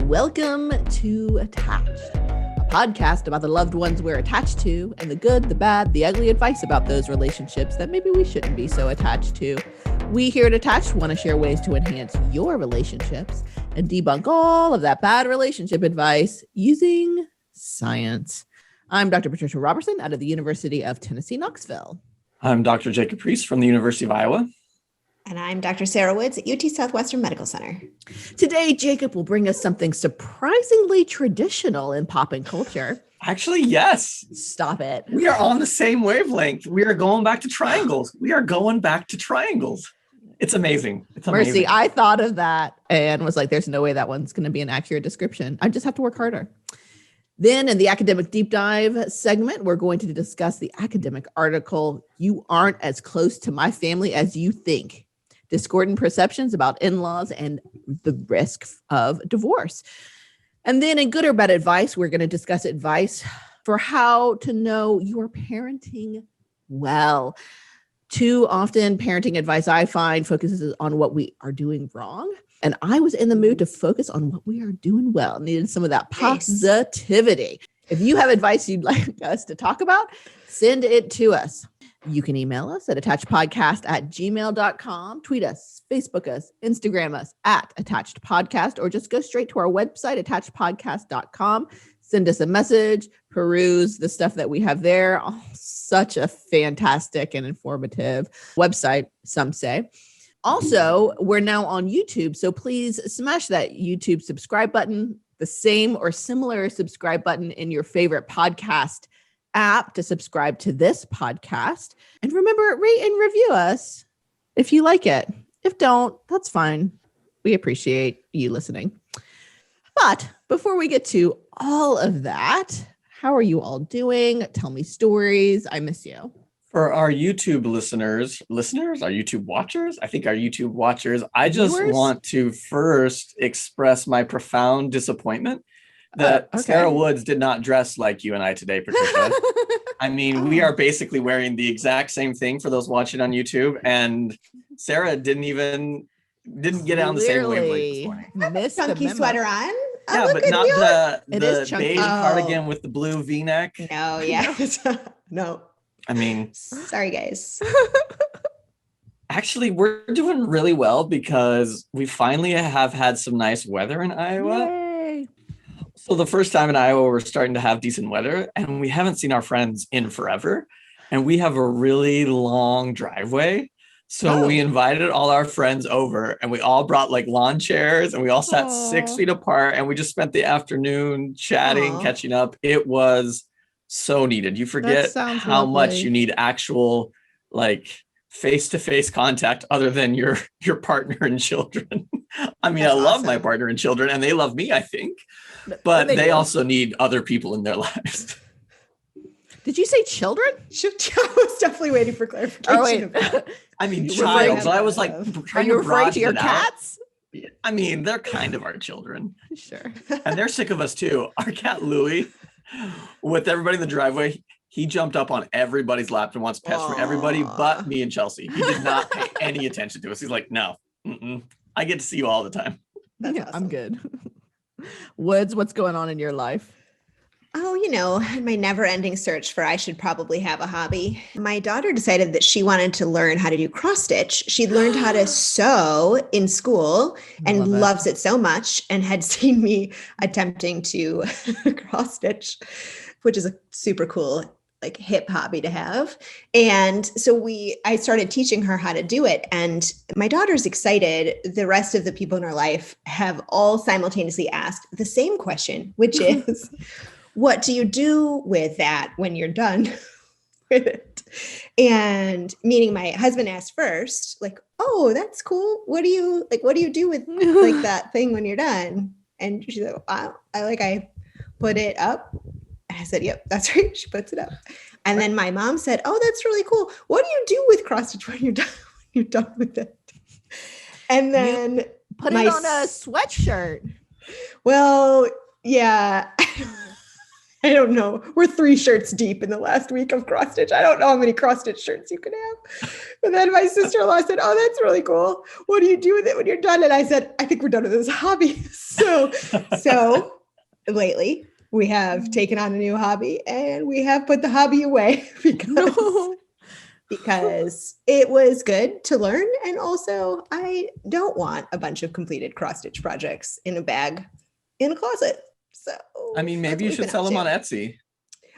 Welcome to Attached, a podcast about the loved ones we're attached to and the good, the bad, the ugly advice about those relationships that maybe we shouldn't be so attached to. We here at Attached want to share ways to enhance your relationships and debunk all of that bad relationship advice using science. I'm Dr. Patricia Robertson out of the University of Tennessee, Knoxville. I'm Dr. Jacob Priest from the University of Iowa. And I'm Dr. Sarah Woods at UT Southwestern Medical Center. Today, Jacob will bring us something surprisingly traditional in Poppin Culture. Actually, yes. Stop it. We are on the same wavelength. We are going back to triangles. It's amazing. It's amazing. Mercy, I thought of that and was like, there's no way that one's going to be an accurate description. I just have to work harder. Then in the academic deep dive segment, we're going to discuss the academic article, You Aren't As Close to My Family as You Think. Discordant perceptions about in-laws and the risk of divorce. And then in good or bad advice, we're going to discuss advice for how to know you're parenting well. Too often parenting advice I find focuses on what we are doing wrong. And I was in the mood to focus on what we are doing well. Needed some of that positivity. If you have advice you'd like us to talk about, send it to us. You can email us at attachedpodcast@gmail.com, tweet us, Facebook us, Instagram us at attachedpodcast, or just go straight to our website, attachedpodcast.com. Send us a message, peruse the stuff that we have there. Oh, such a fantastic and informative website, some say. Also, we're now on YouTube, so please smash that YouTube subscribe button, the same or similar subscribe button in your favorite podcast app to subscribe to this podcast. And remember, rate and review us if you like it. If don't, that's fine. We appreciate you listening. But before we get to all of that, how are you all doing? Tell me stories. I miss you. For our YouTube listeners, our YouTube watchers, I just want to first express my profound disappointment that Sarah Woods did not dress like you and I today, Patricia. I mean, we are basically wearing the exact same thing for those watching on YouTube, and Sarah didn't get on the same wavelength this morning. Chunky sweater on. Yeah, but not the beige cardigan with the blue V-neck. No, yeah. No. I mean, sorry, guys. Actually, we're doing really well because we finally have had some nice weather in Iowa. Yay. So the first time in Iowa, we're starting to have decent weather, and we haven't seen our friends in forever. And we have a really long driveway. So we invited all our friends over, and we all brought like lawn chairs, and we all sat 6 feet apart, and we just spent the afternoon chatting, catching up. It was so needed. You forget how much you need actual like face-to-face contact other than your partner and children. I mean, I love my partner and children, and they love me, I think, but they also need other people in their lives. Did you say children? I was definitely waiting for clarification. I mean, child. So I was like, are you referring to your cats? I mean, they're kind of our children. Sure. And they're sick of us too. Our cat Louie, with everybody in the driveway, he jumped up on everybody's lap and wants pets from everybody but me and Chelsea. He did not pay any attention to us. He's like, no, I get to see you all the time. That's awesome. I'm good. Woods, what's going on in your life? Oh, my never-ending search for I should probably have a hobby. My daughter decided that she wanted to learn how to do cross-stitch. She'd learned how to sew in school and loves it so much, and had seen me attempting to cross-stitch, which is a super cool, like hip hobby to have. And so I started teaching her how to do it. And my daughter's excited. The rest of the people in her life have all simultaneously asked the same question, which is, what do you do with that when you're done with it? And meaning my husband asked first, like, oh, that's cool. What do you do with like that thing when you're done? And she's like, wow, I put it up. And I said, yep, that's right. She puts it up. And then my mom said, oh, that's really cool. What do you do with cross stitch when you're done with it? And then put it on a sweatshirt. Well, yeah. I don't know. We're 3 shirts deep in the last week of cross stitch. I don't know how many cross stitch shirts you could have. But then my sister-in-law said, oh, that's really cool. What do you do with it when you're done? And I said, I think we're done with this hobby. So lately we have taken on a new hobby and we have put the hobby away because it was good to learn. And also I don't want a bunch of completed cross stitch projects in a bag in a closet. So I mean, maybe you should sell them on Etsy.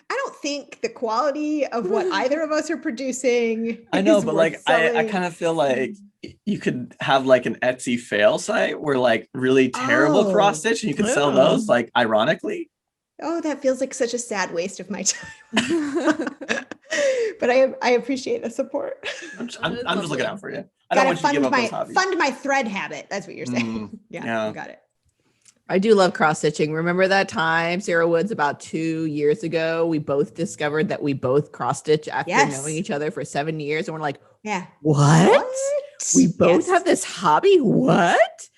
I don't think the quality of what either of us are producing. I know, but like, I kind of feel like you could have like an Etsy fail site where like really terrible cross stitch and you could sell those like ironically. Oh, that feels like such a sad waste of my time. But I appreciate the support. I'm just looking out for you. I don't want you to give up those hobbies. Fund my thread habit. That's what you're saying. Yeah, got it. I do love cross stitching. Remember that time, Sarah Woods, about 2 years ago, we both discovered that we both cross stitch after knowing each other for 7 years. And we're like, what? We both have this hobby? What?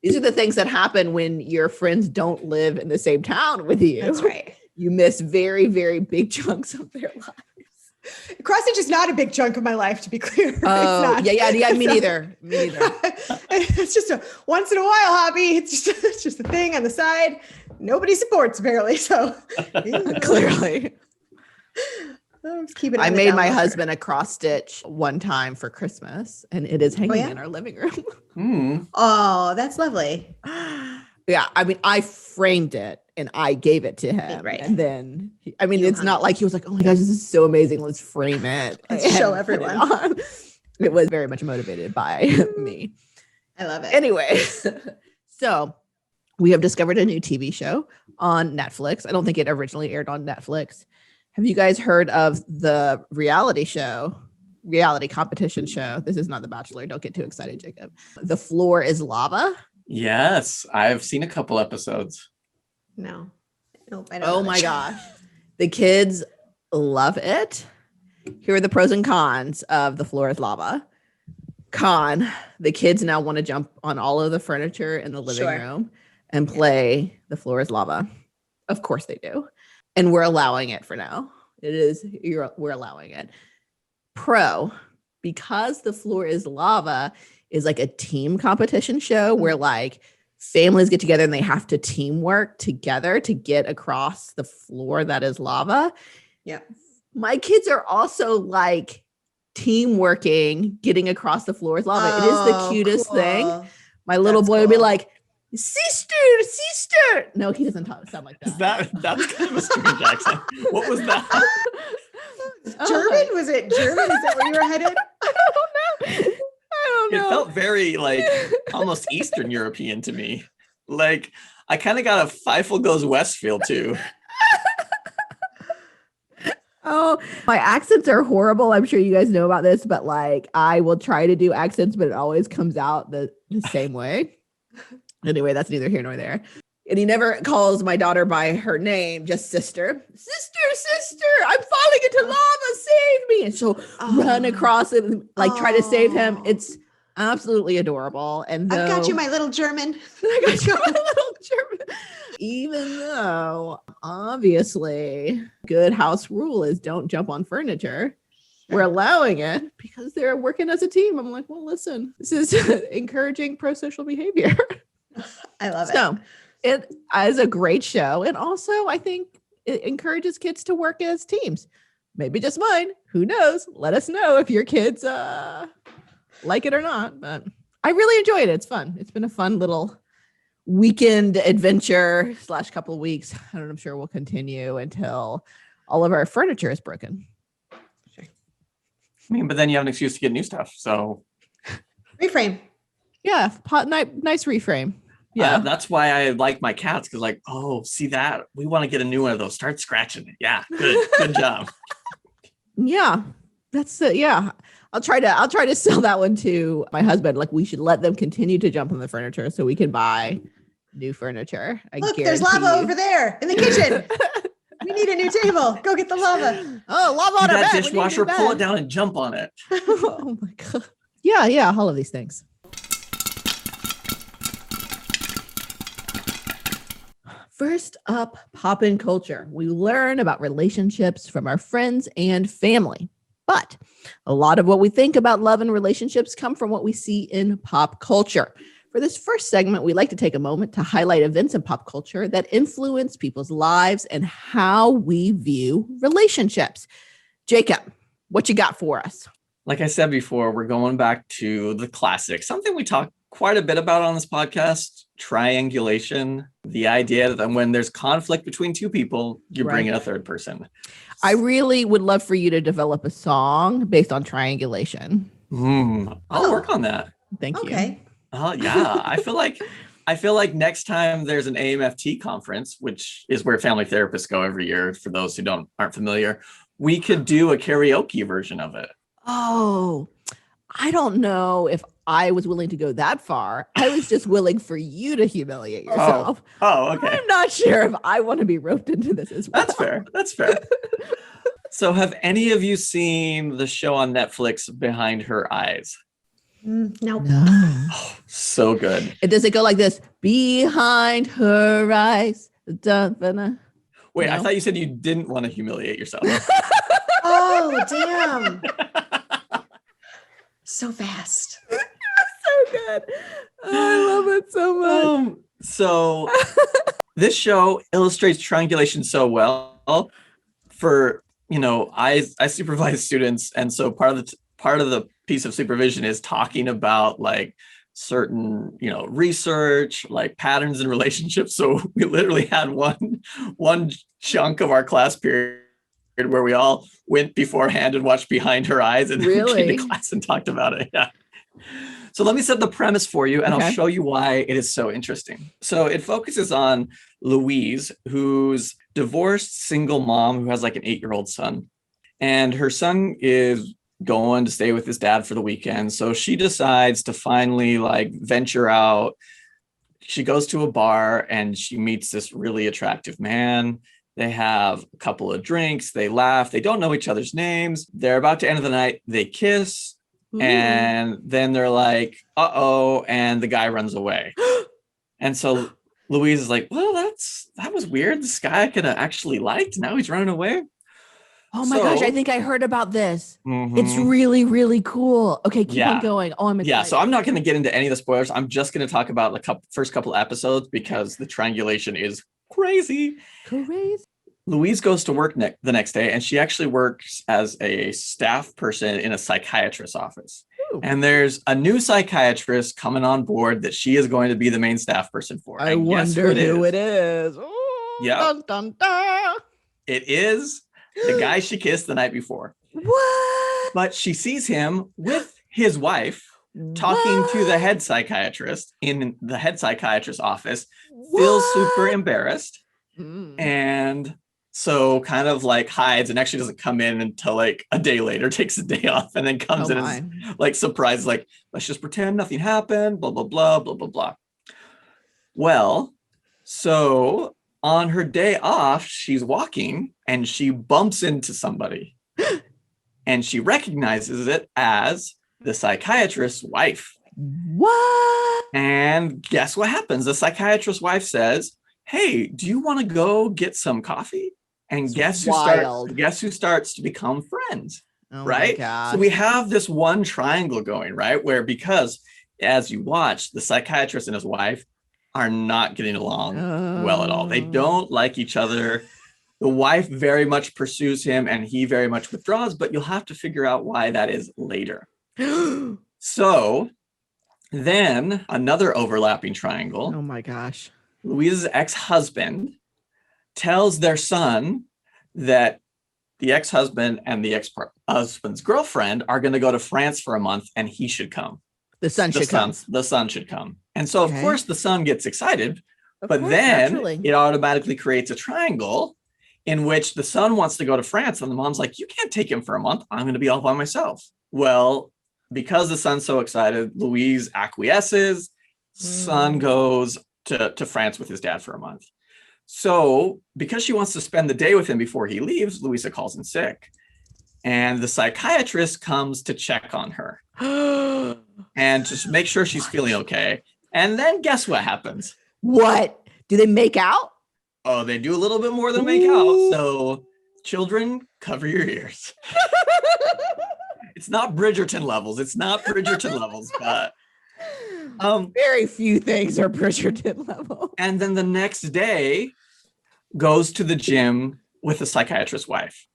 These are the things that happen when your friends don't live in the same town with you. That's right. You miss very, very big chunks of their lives. Cross stitch is not a big chunk of my life, to be clear. Oh, yeah. Me neither. It's just a once in a while hobby. It's just a thing on the side. Nobody supports apparently. So clearly, I made my husband a cross stitch one time for Christmas, and it is hanging in our living room. Oh, that's lovely. Yeah, I mean, I framed it and I gave it to him. Right. And then, it's not like he was like, oh my gosh, this is so amazing. Let's frame it. Let's show everyone. It was very much motivated by me. I love it. Anyway, so we have discovered a new TV show on Netflix. I don't think it originally aired on Netflix. Have you guys heard of the reality competition show? This is not The Bachelor. Don't get too excited, Jacob. The Floor is Lava. Yes, I've seen a couple episodes. No. Nope, I don't know my gosh. The kids love it. Here are the pros and cons of The Floor is Lava. Con, the kids now want to jump on all of the furniture in the living room and play The Floor is Lava. Of course they do. And we're allowing it for now. We're allowing it. Pro, because The Floor is Lava is like a team competition show where like families get together and they have to teamwork together to get across the floor that is lava. Yeah. My kids are also like teamworking, getting across the floor is lava. It is the cutest thing. My little boy would be like, sister. No, he doesn't sound like that. That's kind of a strange accent. What was that? German? Was it German? Is that where you were headed? I don't know. It felt very like almost Eastern European to me. Like I kind of got a Feifel Goes West feel too. Oh, my accents are horrible. I'm sure you guys know about this, but like I will try to do accents, but it always comes out the same way. Anyway, that's neither here nor there. And he never calls my daughter by her name, just sister. Sister, I'm falling into lava, save me. And she'll run across it and like try to save him. It's absolutely adorable. And I've got you, my little German. I got you, my little German. Even though obviously good house rule is don't jump on furniture. We're allowing it because they're working as a team. I'm like, well, listen, this is encouraging pro-social behavior. I love it. So it is a great show. And also I think it encourages kids to work as teams. Maybe just mine. Who knows? Let us know if your kids like it or not. But I really enjoyed it. It's fun. It's been a fun little weekend adventure / couple of weeks. And I'm sure we'll continue until all of our furniture is broken. I mean, but then you have an excuse to get new stuff. So reframe. Yeah. Nice reframe. Yeah. That's why I like my cats. Cause like, oh, see that? We want to get a new one of those. Start scratching it. Yeah. Good job. Yeah. That's it. Yeah. I'll try to sell that one to my husband. Like we should let them continue to jump on the furniture so we can buy new furniture. Look, there's lava over there in the kitchen. We need a new table. Go get the lava. Oh, lava on our that bed. Dishwasher, pull it down and jump on it. Oh my God. Yeah. All of these things. First up, Poppin Culture. We learn about relationships from our friends and family. But a lot of what we think about love and relationships come from what we see in pop culture. For this first segment, we like to take a moment to highlight events in pop culture that influence people's lives and how we view relationships. Jacob, what you got for us? Like I said before, we're going back to the classic, something we talk quite a bit about on this podcast, triangulation, the idea that when there's conflict between two people, you bring in a third person. I really would love for you to develop a song based on triangulation. I'll work on that. Thank you. Okay. Yeah, I feel like next time there's an AMFT conference, which is where family therapists go every year, for those who aren't familiar, we could do a karaoke version of it. Oh, I don't know if I was willing to go that far. I was just willing for you to humiliate yourself. Oh, okay. I'm not sure if I want to be roped into this as well. That's fair. So have any of you seen the show on Netflix, Behind Her Eyes? Nope. No. Oh, so good. Does it go like this? Behind her eyes. Wait, No? I thought you said you didn't want to humiliate yourself. Oh, damn. So fast. So good. I love it so much. So this show illustrates triangulation so well. For, I supervise students, and so part of the piece of supervision is talking about like certain research, like patterns in relationships. So we literally had one chunk of our class period where we all went beforehand and watched Behind Her Eyes, and Really? came to class and talked about it. Yeah. So let me set the premise for you, and I'll show you why it is so interesting. So it focuses on Louise, who's divorced single mom who has like an 8-year-old son, and her son is going to stay with his dad for the weekend. So she decides to finally like venture out. She goes to a bar and she meets this really attractive man. They have a couple of drinks. They laugh. They don't know each other's names. They're about to end the night. They kiss. Ooh. And then they're like, uh-oh. And the guy runs away. And so Louise is like, well, that was weird. This guy I could have actually liked. Now he's running away. Oh my gosh, I think I heard about this. Mhm. It's really, really cool. Okay, keep on going. Oh, I'm excited. Yeah, so I'm not going to get into any of the spoilers. I'm just going to talk about the first couple episodes because the triangulation is crazy. Louise goes to work the next day, and she actually works as a staff person in a psychiatrist's office. Ooh. And there's a new psychiatrist coming on board that she is going to be the main staff person for. I wonder who it is. Yeah, dun, dun, dun. It is the guy she kissed the night before. What? But she sees him with his wife talking to the head psychiatrist in the head psychiatrist's office, feels super embarrassed. And so kind of like hides and actually doesn't come in until like a day later, takes a day off, and then comes in and is like surprised, like, let's just pretend nothing happened, blah, blah, blah, blah, blah, blah. Well, so on her day off, she's walking and she bumps into somebody and she recognizes it as the psychiatrist's wife. What? And guess what happens? The psychiatrist's wife says, hey, do you want to go get some coffee? And guess who starts to become friends, right? So we have this one triangle going, right? Where because as you watch, the psychiatrist and his wife are not getting along well at all. They don't like each other. The wife very much pursues him and he very much withdraws, but you'll have to figure out why that is later. So then another overlapping triangle. Oh my gosh. Louise's ex-husband tells their son that the ex-husband and the ex-husband's girlfriend are going to go to France for a month and he should come. The son should come. And so, of course, the son gets excited, then naturally it automatically creates a triangle in which the son wants to go to France and the mom's like, you can't take him for a month. I'm going to be all by myself. Well, because the son's so excited, Louise acquiesces. Son goes to France with his dad for a month. So because she wants to spend the day with him before he leaves, Louisa calls in sick. And the psychiatrist comes to check on her and just make sure she's feeling okay. And then guess what happens? What? Do they make out? Oh, they do a little bit more than make out. So children, cover your ears. It's not Bridgerton levels. But very few things are Bridgerton level. And then the next day goes to the gym with a psychiatrist's wife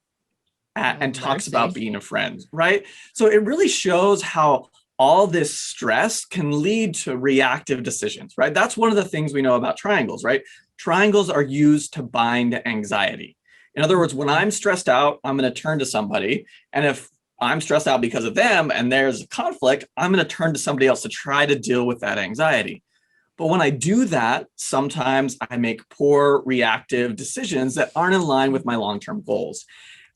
and talks about being a friend, right? So it really shows how all this stress can lead to reactive decisions, right? That's one of the things we know about triangles, right? Triangles are used to bind anxiety. In other words, when I'm stressed out, I'm going to turn to somebody. And if I'm stressed out because of them and there's a conflict, I'm going to turn to somebody else to try to deal with that anxiety. But when I do that, sometimes I make poor reactive decisions that aren't in line with my long-term goals.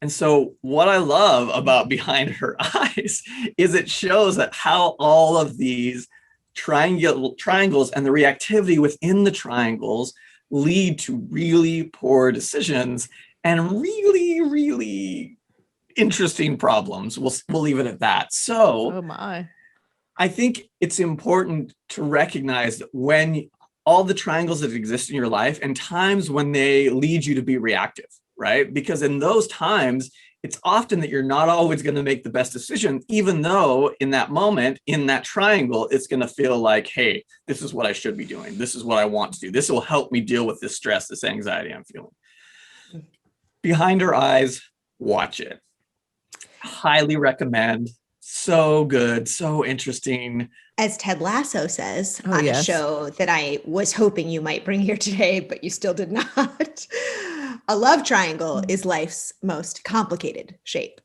And so what I love about Behind Her Eyes is it shows that how all of these triangles and the reactivity within the triangles lead to really poor decisions and really, really interesting problems. We'll leave it at that. So oh my. I think it's important to recognize that when all the triangles that exist in your life and times when they lead you to be reactive, right? Because in those times, it's often that you're not always going to make the best decision, even though in that moment, in that triangle, it's going to feel like, hey, this is what I should be doing. This is what I want to do. This will help me deal with this stress, this anxiety I'm feeling. Behind Her Eyes, watch it. Highly recommend. So good, so interesting. As Ted Lasso says on a show that I was hoping you might bring here today, but you still did not. A love triangle is life's most complicated shape.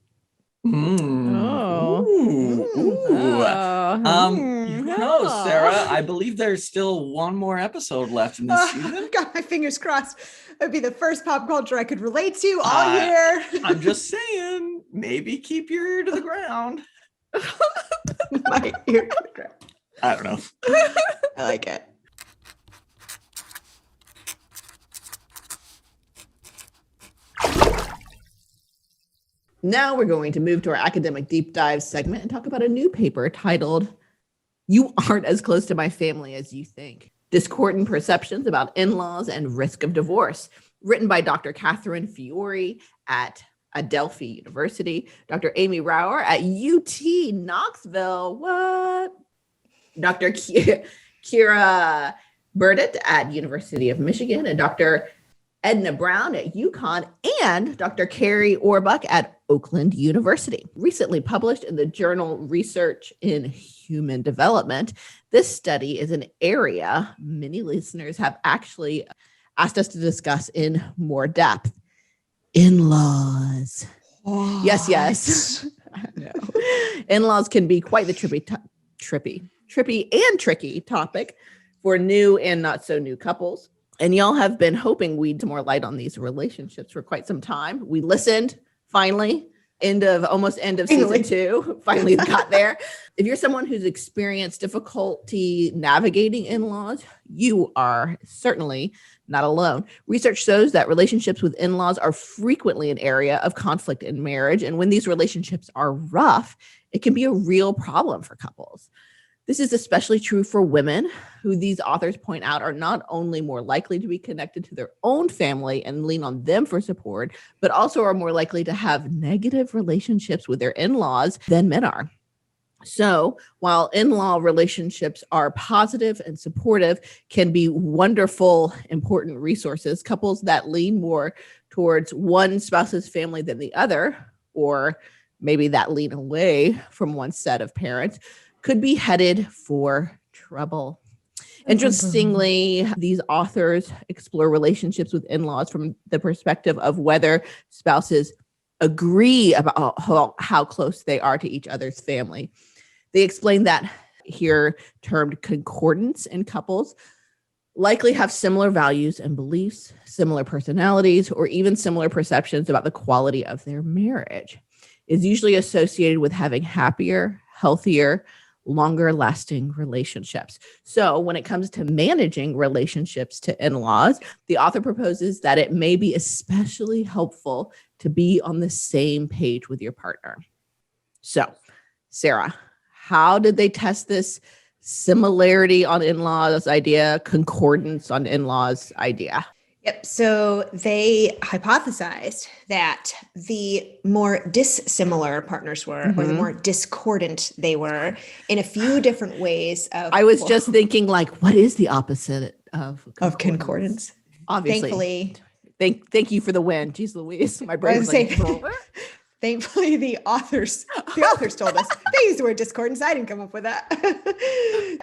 Sarah, I believe there's still one more episode left in this season. I've got my fingers crossed. It would be the first pop culture I could relate to all year. I'm just saying, maybe keep your ear to the ground. My ear to the ground. I don't know. I like it. Now we're going to move to our academic deep dive segment and talk about a new paper titled, "You Aren't as Close to My Family as You Think. Discordant Perceptions About In-Laws and Risk of Divorce," written by Dr. Catherine Fiore at Adelphi University, Dr. Amy Rauer at UT Knoxville, Dr. Kira Burdett at University of Michigan, and Dr. Edna Brown at UConn, and Dr. Carrie Orbuck at Oakland University. Recently published in the journal Research in Human Development, this study is an area many listeners have actually asked us to discuss in more depth. In-laws. What? Yes. I know. In-laws can be quite the trippy and tricky topic for new and not so new couples. And y'all have been hoping we'd more light on these relationships for quite some time. We listened, finally, end of season 2. Finally got there. If you're someone who's experienced difficulty navigating in-laws, you are certainly not alone. Research shows that relationships with in-laws are frequently an area of conflict in marriage. And when these relationships are rough, it can be a real problem for couples. This is especially true for women, who these authors point out are not only more likely to be connected to their own family and lean on them for support, but also are more likely to have negative relationships with their in-laws than men are. So while in-law relationships are positive and supportive, can be wonderful, important resources, couples that lean more towards one spouse's family than the other, or maybe that lean away from one set of parents, could be headed for trouble. Interestingly, these authors explore relationships with in-laws from the perspective of whether spouses agree about how close they are to each other's family. They explain that here termed concordance in couples likely have similar values and beliefs, similar personalities, or even similar perceptions about the quality of their marriage. Is usually associated with having happier, healthier, longer lasting relationships. So when it comes to managing relationships to in-laws, the author proposes that it may be especially helpful to be on the same page with your partner. So, Sarah, how did they test this similarity on in-laws idea, concordance on in-laws idea? Yep. So they hypothesized that the more dissimilar partners were, or the more discordant they were, in a few different ways. I was just thinking, like, what is the opposite of concordance? Obviously. Thankfully, thank you for the win. Jeez Louise, my brain was like, thankfully, the authors told us. They used the word discordance. I didn't come up with that.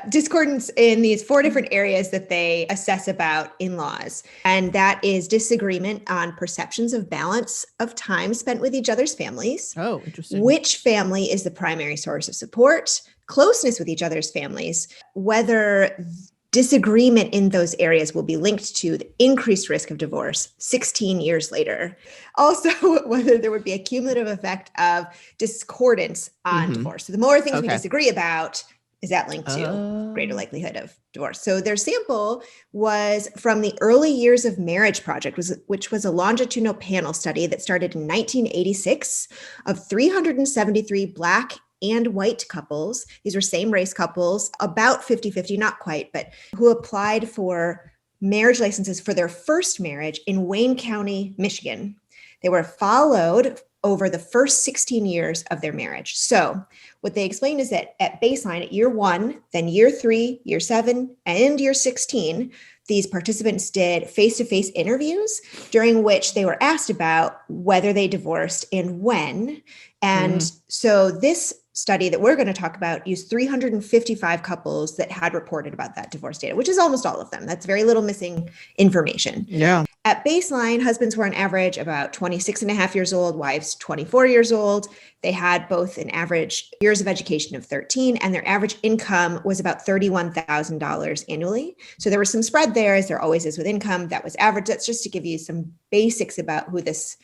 Discordance in these 4 different areas that they assess about in-laws. And that is disagreement on perceptions of balance of time spent with each other's families. Oh, interesting. Which family is the primary source of support, closeness with each other's families, whether disagreement in those areas will be linked to the increased risk of divorce 16 years later. Also, whether there would be a cumulative effect of discordance on divorce. So the more things we disagree about, is that linked to greater likelihood of divorce? So their sample was from the Early Years of Marriage Project, which was a longitudinal panel study that started in 1986 of 373 Black and white couples. These were same race couples, about 50-50, not quite, but who applied for marriage licenses for their first marriage in Wayne County, Michigan. They were followed over the first 16 years of their marriage. So what they explained is that at baseline, at year 1, then year 3, year 7, and year 16, these participants did face-to-face interviews during which they were asked about whether they divorced and when. And so this study that we're going to talk about used 355 couples that had reported about that divorce data, which is almost all of them. That's very little missing information. Yeah. At baseline, husbands were on average about 26 and a half years old, wives 24 years old. They had both an average years of education of 13, and their average income was about $31,000 annually. So there was some spread there, as there always is with income. That was average. That's just to give you some basics about who this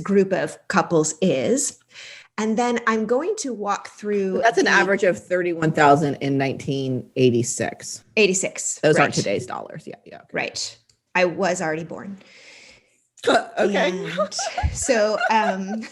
group of couples is. And then I'm going to walk through. That's an average of 31,000 in 1986. 86. Those aren't today's dollars. Yeah. Okay. Right. I was already born. Okay. And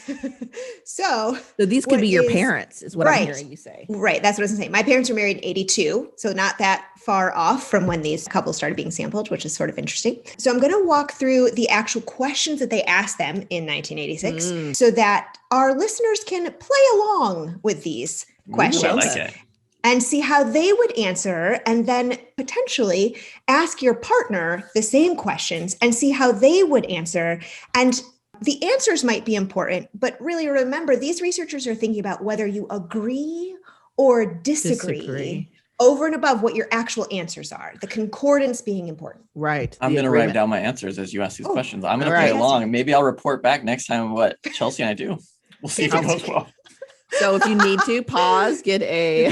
so these could be your parents, is what I'm hearing you say. Right. That's what I was saying. My parents were married in 82, so not that far off from when these couples started being sampled, which is sort of interesting. So I'm going to walk through the actual questions that they asked them in 1986 so that our listeners can play along with these questions. Ooh, I like it. And see how they would answer, and then potentially ask your partner the same questions and see how they would answer. And the answers might be important, but really remember, these researchers are thinking about whether you agree or disagree. Over and above what your actual answers are, the concordance being important. Right. I'm going to write down my answers as you ask these questions. I'm going to play along, and maybe I'll report back next time what Chelsea and I do. We'll see if it goes well. So if you need to pause, get a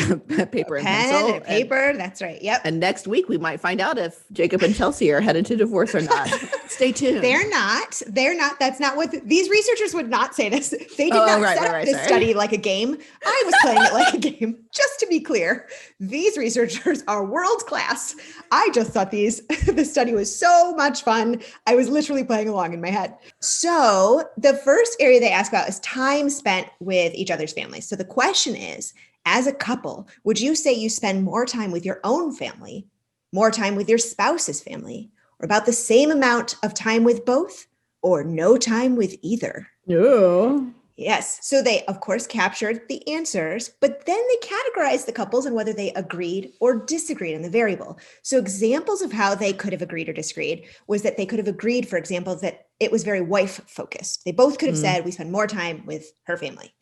paper and pencil. And paper. That's right. Yep. And next week we might find out if Jacob and Chelsea are headed to divorce or not. Stay tuned. They're not. That's not what these researchers would not say this. They did not set up this study like a game. I was playing it like a game. Just to be clear, these researchers are world class. I just thought this study was so much fun. I was literally playing along in my head. So the first area they ask about is time spent with each other's families. So the question is, as a couple, would you say you spend more time with your own family, more time with your spouse's family, or about the same amount of time with both, or no time with either? Yeah. Yes. So they, of course, captured the answers, but then they categorized the couples and whether they agreed or disagreed in the variable. So examples of how they could have agreed or disagreed was that they could have agreed, for example, that it was very wife focused. They both could have said, we spend more time with her family.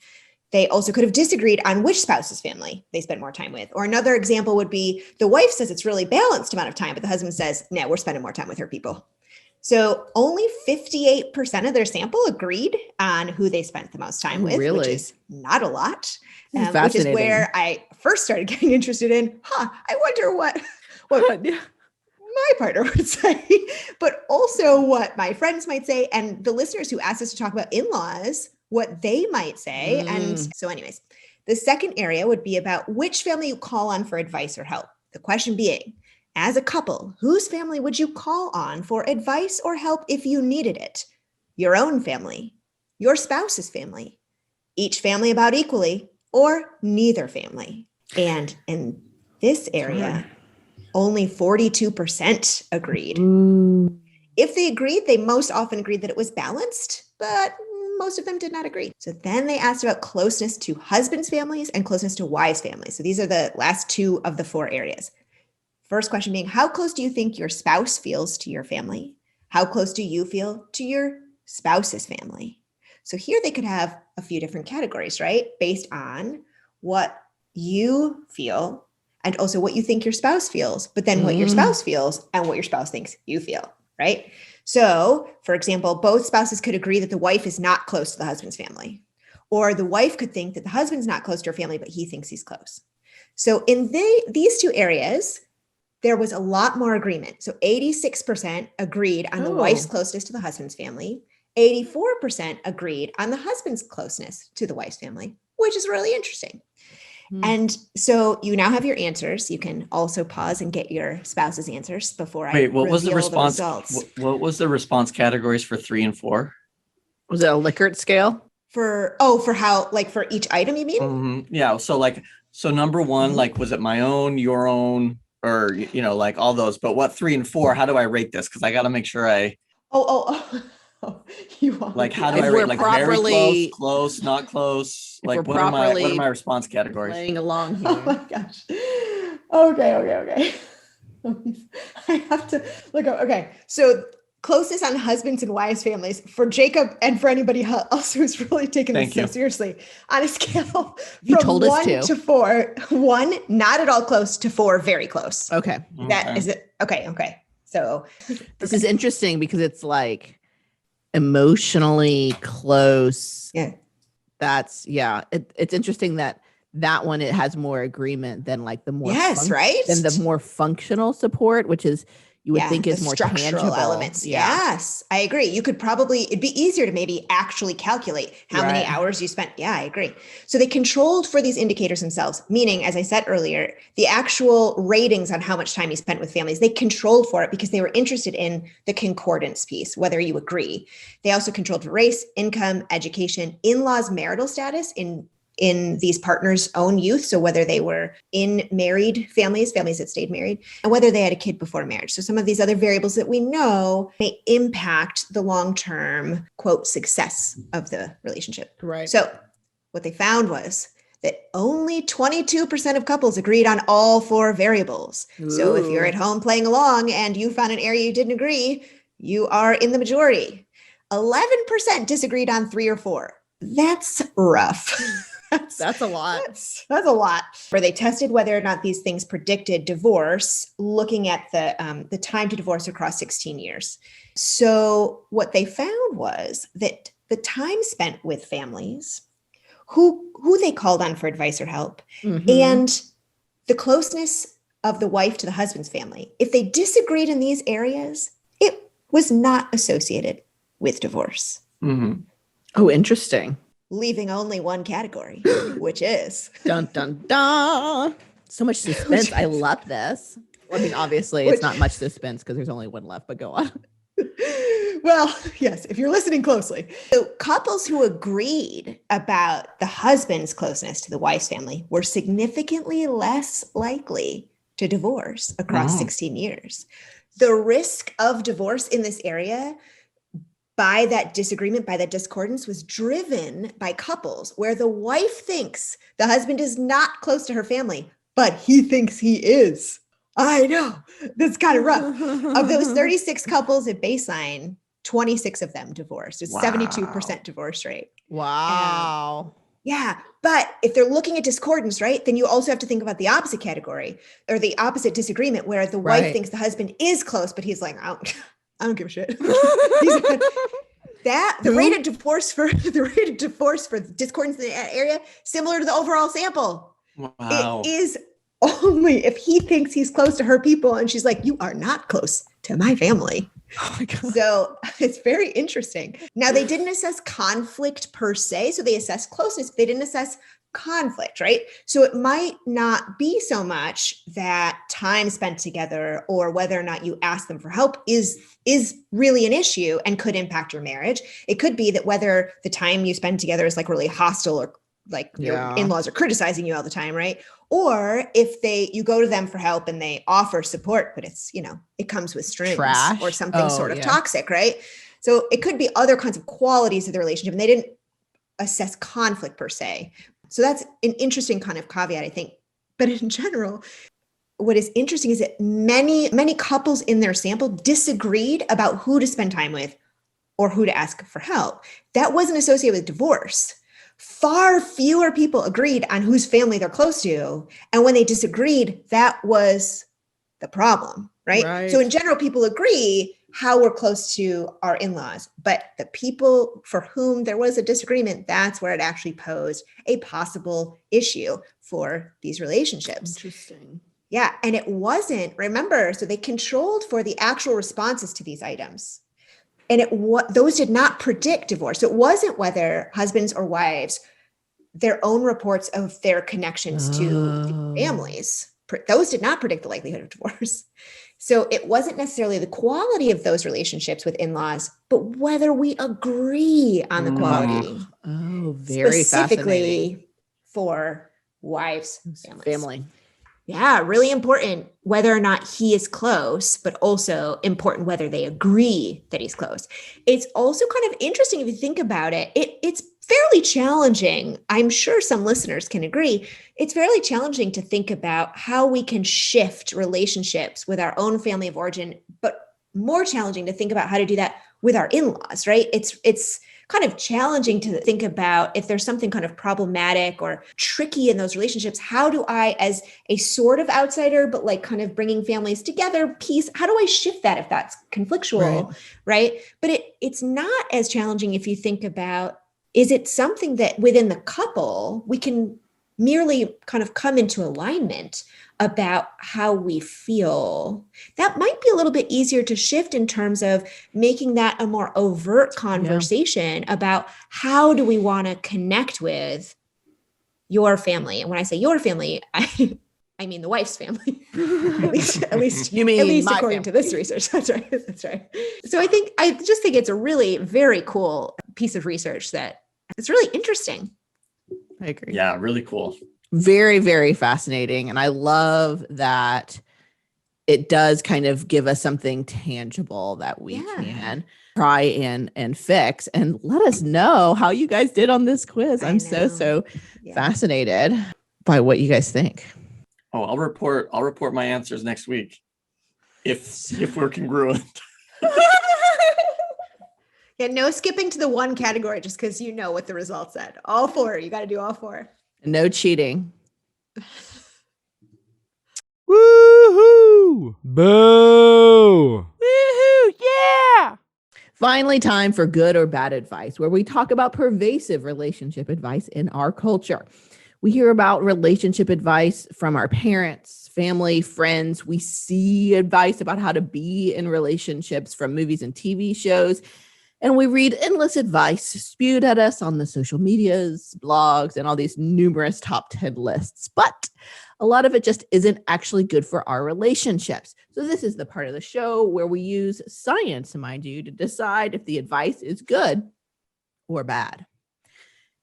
They also could have disagreed on which spouse's family they spent more time with. Or another example would be the wife says it's really balanced amount of time, but the husband says, no, we're spending more time with her people. So only 58% of their sample agreed on who they spent the most time with, which is not a lot, which is where I first started getting interested in, I wonder what my partner would say, but also what my friends might say, and the listeners who asked us to talk about in-laws, what they might say. And so anyways, the second area would be about which family you call on for advice or help. The question being, as a couple, whose family would you call on for advice or help if you needed it? Your own family, your spouse's family, each family about equally, or neither family. And in this area, only 42% agreed. If they agreed, they most often agreed that it was balanced, but most of them did not agree. So then they asked about closeness to husbands' families and closeness to wives' families. So these are the last two of the 4 areas. First question being, how close do you think your spouse feels to your family? How close do you feel to your spouse's family? So here they could have a few different categories, right? Based on what you feel and also what you think your spouse feels, but then what your spouse feels and what your spouse thinks you feel, right? So, for example, both spouses could agree that the wife is not close to the husband's family, or the wife could think that the husband's not close to her family, but he thinks he's close. So in these 2 areas, there was a lot more agreement. So 86% agreed on the wife's closeness to the husband's family. 84% agreed on the husband's closeness to the wife's family, which is really interesting. And so you now have your answers. You can also pause and get your spouse's answers before I Wait, what was the reveal response? results. What was the response categories for 3 and 4? Was it a Likert scale? For how, like for each item, you mean? Yeah. So number 1, like, was it my own, your own, or, like all those, but what 3 and 4, how do I rate this? Cause I got to make sure You are like, how do If I we're rate, like properly- very close, not close? If Like, we're what are properly my response categories? Playing along here. Oh my gosh. Okay. I have to look up. Okay. So closeness on husbands and wives' families for Jacob and for anybody else who's really taking this so seriously on a scale You from told us 1 to. to 4, 1, not at all close, to 4, very close. Okay. That is it. Okay. So This is interesting because it's like emotionally close. yeah. That's it's interesting that one, it has more agreement than like the more right? than the more functional support, which is you would think is the more structural tangible elements. Yeah. Yes, I agree. It'd be easier to maybe actually calculate how many Right. hours you spent. Yeah, I agree. So they controlled for these indicators themselves, meaning, as I said earlier, the actual ratings on how much time you spent with families, they controlled for it because they were interested in the concordance piece, whether you agree. They also controlled for race, income, education, in-laws, marital status in these partners' own youth. So whether they were in married families that stayed married, and whether they had a kid before marriage. So some of these other variables that we know may impact the long-term, quote, success of the relationship. Right. So what they found was that only 22% of couples agreed on all 4 variables. So if you're at home playing along and you found an area you didn't agree, you are in the majority. 11% disagreed on 3 or 4. That's rough. That's a lot. That's a lot. Where they tested whether or not these things predicted divorce, looking at the time to divorce across 16 years. So what they found was that the time spent with families, who they called on for advice or help, and the closeness of the wife to the husband's family, if they disagreed in these areas, it was not associated with divorce. Oh, interesting. Leaving only one category, which is Dun, dun, dun. So much suspense. I love this. Well, I mean, obviously, it's not much suspense because there's only one left, but go on. Well, yes, if you're listening closely. So couples who agreed about the husband's closeness to the wife's family were significantly less likely to divorce across 16 years. The risk of divorce in this area by that disagreement, by that discordance, was driven by couples where the wife thinks the husband is not close to her family, but he thinks he is. I know, that's kind of rough. Of those 36 couples at baseline, 26 of them divorced. It's 72% divorce rate. Wow. Yeah. But if they're looking at discordance, right, then you also have to think about the opposite category or the opposite disagreement where the wife thinks the husband is close, but he's like, I don't give a shit. The rate of divorce for discordance in the area, similar to the overall sample. Wow. It is only if he thinks he's close to her people and she's like, you are not close to my family. Oh my God. So it's very interesting. Now, they didn't assess conflict per se. So they assessed closeness, but they didn't assess conflict, right? So it might not be so much that time spent together or whether or not you ask them for help is really an issue and could impact your marriage. It could be that whether the time you spend together is like really hostile or like your in-laws are criticizing you all the time, right? Or if you go to them for help and they offer support, but it's, it comes with strings Trash. or something sort of toxic, right? So it could be other kinds of qualities of the relationship, and they didn't assess conflict per se. So that's an interesting kind of caveat, I think. But in general, what is interesting is that many couples in their sample disagreed about who to spend time with or who to ask for help. That wasn't associated with divorce. Far fewer people agreed on whose family they're close to. And when they disagreed, that was the problem, right? So in general, people agree how we're close to our in-laws, but the people for whom there was a disagreement, that's where it actually posed a possible issue for these relationships. Interesting. Yeah. And it wasn't, remember, so they controlled for the actual responses to these items. And those did not predict divorce. So it wasn't whether husbands or wives, their own reports of their connections to families, those did not predict the likelihood of divorce. So it wasn't necessarily the quality of those relationships with in-laws, but whether we agree on the quality. Oh, very specifically for wives' families. Family. Yeah, really important whether or not he is close, but also important whether they agree that he's close. It's also kind of interesting if you think about it. It's fairly challenging. I'm sure some listeners can agree. It's fairly challenging to think about how we can shift relationships with our own family of origin, but more challenging to think about how to do that with our in-laws, right? It's kind of challenging to think about if there's something kind of problematic or tricky in those relationships. How do I, as a sort of outsider, but like kind of bringing families together piece, how do I shift that if that's conflictual, right? But it's not as challenging if you think about, is it something that within the couple, we can merely kind of come into alignment about how we feel? That might be a little bit easier to shift in terms of making that a more overt conversation about how do we want to connect with your family. And when I say your family, I mean the wife's family. at least you mean at least my according family. to this research. That's right. So I just think it's a really very cool piece of research that it's really interesting. I agree. Yeah, really cool. Very, very fascinating. And I love that it does kind of give us something tangible that we can try and fix. And let us know how you guys did on this quiz. I'm so fascinated by what you guys think. Oh, I'll report my answers next week if we're congruent. Yeah, no skipping to the one category just because you know what the results said. All four. You got to do all four. No cheating. Woohoo! Boo! Woohoo! Yeah! Finally, time for good or bad advice, where we talk about pervasive relationship advice in our culture. We hear about relationship advice from our parents, family, friends. We see advice about how to be in relationships from movies and TV shows. And we read endless advice spewed at us on the social medias, blogs, and all these numerous top 10 lists. But a lot of it just isn't actually good for our relationships. So this is the part of the show where we use science, mind you, to decide if the advice is good or bad.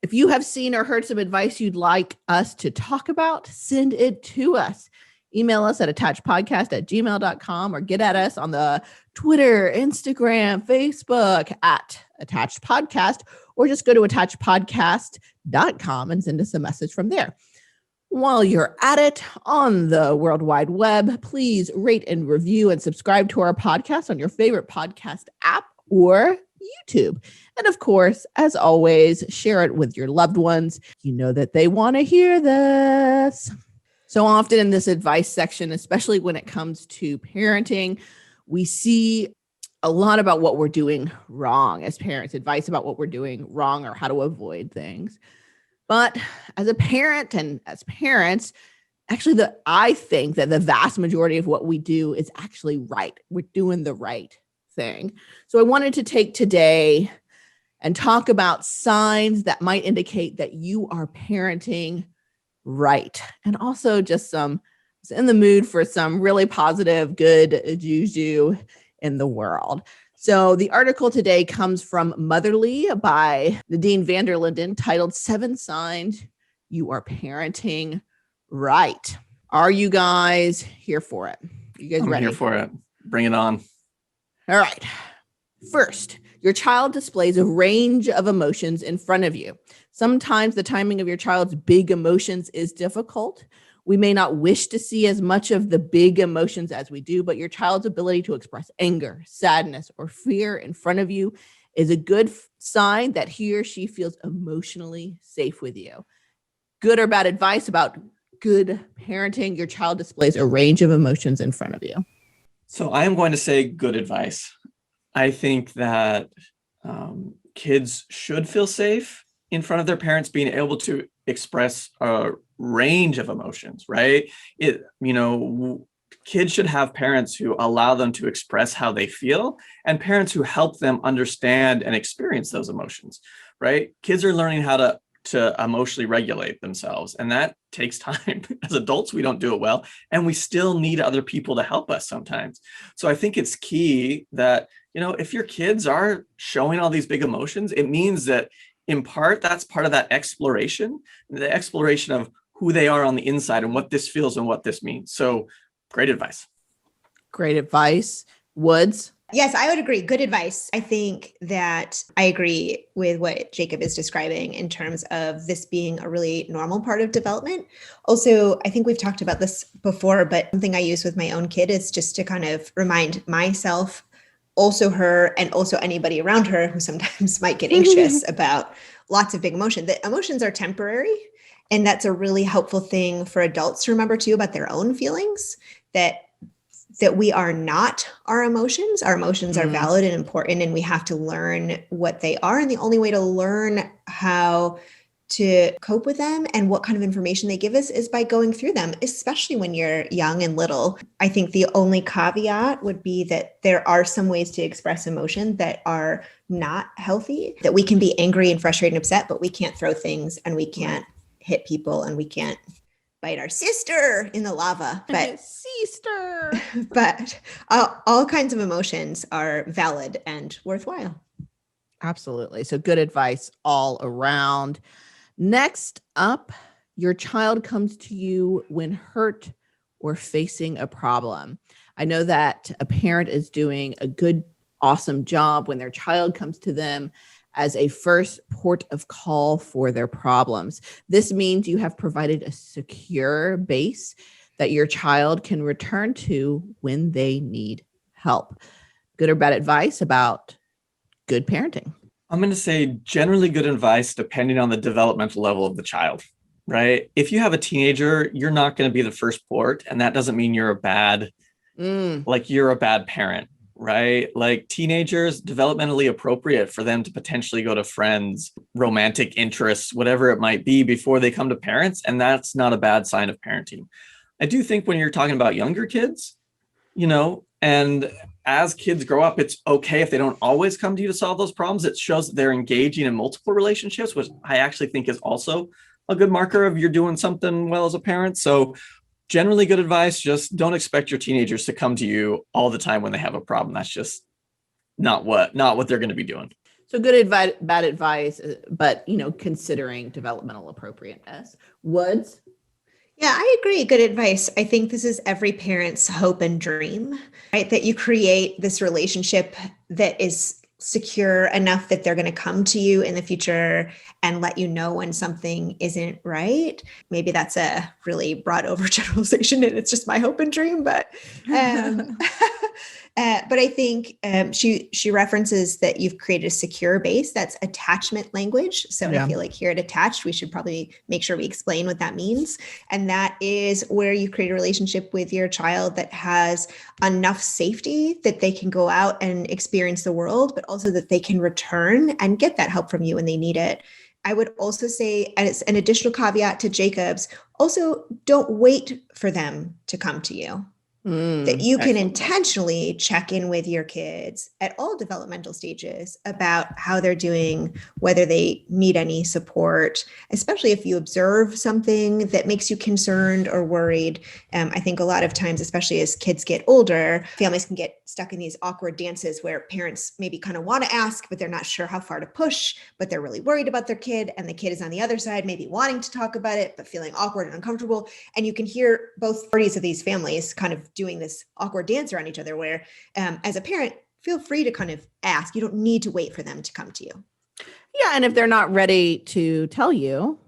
If you have seen or heard some advice you'd like us to talk about, send it to us. Email us at attachedpodcast@gmail.com or get at us on the Twitter, Instagram, Facebook at Attached Podcast, or just go to attachedpodcast.com and send us a message from there. While you're at it on the World Wide Web, please rate and review and subscribe to our podcast on your favorite podcast app or YouTube. And of course, as always, share it with your loved ones. You know that they want to hear this. So often in this advice section, especially when it comes to parenting, we see a lot about what we're doing wrong as parents, advice about what we're doing wrong or how to avoid things. But as a parent and as parents, actually, I think that the vast majority of what we do is actually right. We're doing the right thing. So I wanted to take today and talk about signs that might indicate that you are parenting right. And also just in the mood for some really positive, good juju in the world. So the article today comes from Motherly by Nadine van der Linden, titled 7 Signs you are parenting right. Are you guys here for it? You guys I'm ready? here for it. Bring it on. All right. First, your child displays a range of emotions in front of you. Sometimes the timing of your child's big emotions is difficult. We may not wish to see as much of the big emotions as we do, but your child's ability to express anger, sadness, or fear in front of you is a good sign that he or she feels emotionally safe with you. Good or bad advice about good parenting? Your child displays a range of emotions in front of you. So I am going to say good advice. I think that kids should feel safe in front of their parents, being able to express a range of emotions, right? Kids should have parents who allow them to express how they feel and parents who help them understand and experience those emotions, right? Kids are learning how to emotionally regulate themselves, and that takes time. As adults, we don't do it well, and we still need other people to help us sometimes. So I think it's key that, if your kids are showing all these big emotions, it means that in part, that's part of that exploration, the exploration of who they are on the inside and what this feels and what this means. So great advice. Great advice. Woods? Yes, I would agree. Good advice. I think that I agree with what Jacob is describing in terms of this being a really normal part of development. Also, I think we've talked about this before, but something I use with my own kid is just to kind of remind myself, also her, and also anybody around her who sometimes might get anxious about lots of big emotion, that emotions are temporary. And that's a really helpful thing for adults to remember too about their own feelings, that we are not our emotions. Our emotions are valid and important, and we have to learn what they are. And the only way to learn how to cope with them and what kind of information they give us is by going through them, especially when you're young and little. I think the only caveat would be that there are some ways to express emotion that are not healthy, that we can be angry and frustrated and upset, but we can't throw things and we can't hit people and we can't bite our sister in the lava. But sister. But all kinds of emotions are valid and worthwhile. Absolutely. So good advice all around. Next up, your child comes to you when hurt or facing a problem. I know that a parent is doing a good, awesome job when their child comes to them as a first port of call for their problems. This means you have provided a secure base that your child can return to when they need help. Good or bad advice about good parenting? I'm going to say generally good advice depending on the developmental level of the child, right? If you have a teenager, you're not going to be the first port, and that doesn't mean you're a bad parent, right? Like teenagers, developmentally appropriate for them to potentially go to friends, romantic interests, whatever it might be before they come to parents, and that's not a bad sign of parenting. I do think when you're talking about younger kids, and as kids grow up, it's okay if they don't always come to you to solve those problems. It shows that they're engaging in multiple relationships, which I actually think is also a good marker of you're doing something well as a parent. So generally good advice, just don't expect your teenagers to come to you all the time when they have a problem. That's just not what they're going to be doing. So good advice, bad advice, but considering developmental appropriateness. Woods? Yeah, I agree. Good advice. I think this is every parent's hope and dream, right? That you create this relationship that is secure enough that they're going to come to you in the future and let you know when something isn't right. Maybe that's a really broad overgeneralization and it's just my hope and dream, but I think she references that you've created a secure base. That's attachment language. So I feel like here at Attached, we should probably make sure we explain what that means. And that is where you create a relationship with your child that has enough safety that they can go out and experience the world, but also that they can return and get that help from you when they need it. I would also say, as an additional caveat to Jacob's, also don't wait for them to come to you. that you can excellent. intentionally check in with your kids at all developmental stages about how they're doing, whether they need any support, especially if you observe something that makes you concerned or worried. I think a lot of times, especially as kids get older, families can get stuck in these awkward dances where parents maybe kind of want to ask, but they're not sure how far to push, but they're really worried about their kid. And the kid is on the other side, maybe wanting to talk about it, but feeling awkward and uncomfortable. And you can hear both parties of these families kind of doing this awkward dance around each other where, as a parent, feel free to kind of ask. You don't need to wait for them to come to you. Yeah. And if they're not ready to tell you,